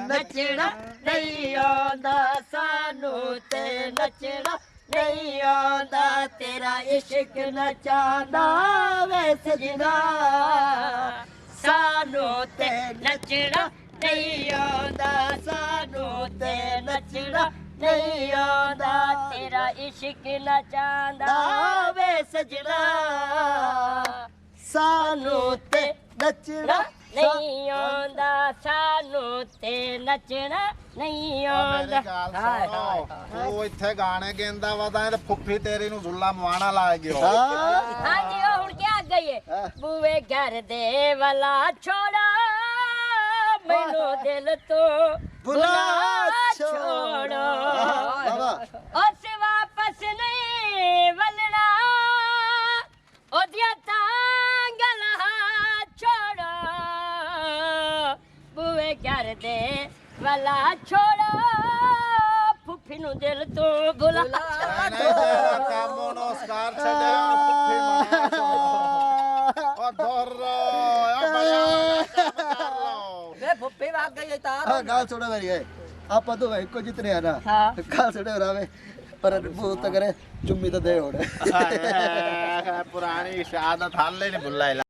ਨੱਚਣਾ ਨਹੀਂ ਆਉਂਦਾ ਸਾਨੂੰ ਤੇ ਨੱਚਣਾ ਨਹੀਂ ਆਉਂਦਾ ਤੇਰਾ ਇਸ਼ਕ ਨਚਾਉਂਦਾ ਵੇ ਸਜਣਾ ਸਾਨੂੰ ਤੇ ਨੱਚਣਾ ਨਹੀਂ ਆਉਂਦਾ ਸਾਨੂੰ ਤੇ ਨੱਚਣਾ ਨਹੀਂ ਆਉਂਦਾ ਤੇਰਾ ਇਸ਼ਕ ਨਚਾਉਂਦਾ ਵੇ ਸਜਣਾ ਸਾਨੂੰ ਤੇ ਨੱਚਣਾ ਨਹੀਂ ਆਉਂਦਾ ਸਾਨੂੰ ਤੇ ਨੱਚਣਾ ਨਹੀਂ ਆਉਂਦਾ ਉਹ ਇੱਥੇ ਗਾਣੇ ਗਾਉਂਦਾ ਵਾ ਤਾਂ ਇਹ ਫੁੱਫੀ ਤੇਰੀ ਨੂੰ ਜ਼ੁੱਲਾ ਮਵਾਣਾ ਲਾ ਗਿਓ ਹਾਂਜੀ ਉਹ ਹੁਣ ਕੀ ਗਈ ਬੂਵੇ ਘਰ ਦੇ ਵਾਲਾ ਛੋੜਾ ਮੈਨੂੰ ਦਿਲ ਤੋਂ ਬੁਲਾ ਛੋੜੋ ਉਸ ਵਾਪਸ ਨਹੀਂ ਵਲਣਾ ਉਹਦੀਆਂ ਤਾਂਗਲਾਂ ਛੋੜੋ ਬੂਵੇ ਘਰ ਦੇ ਵਾਲਾ ਛੋੜੋ ਫੁੱਫੀ ਨੂੰ ਦਿਲ ਤੋਂ ਬੁਲਾ ਕੰਮ ਨੂੰ ਸਕਾਰ ਛੱਡਿਆ ਫੁੱਫੀ ਮਾਂ ਉਹ ਦੋਰੋ ਆ ਵੇ ਫੁੱਫੀ ਵਾਗ ਗਈ ਤਾਂ ਗੱਲ ਸੁਣੋ ਮੇਰੀ ਏ ਆਪਾਂ ਤੋਂ ਇੱਕੋ ਜਿਤਨੇ ਆ ਨਾ ਹਾਂ ਗੱਲ ਸੁਣੋ ਰਾਵੇ ਪਰ ਬੂਤ ਕਰੇ ਚੁੰਮੀ ਤਾਂ ਦੇ ਹੋੜ ਪੁਰਾਣੀ ਸ਼ਹਾਦਤ ਹਾਲੇ ਨਹੀਂ ਭੁੱਲਾ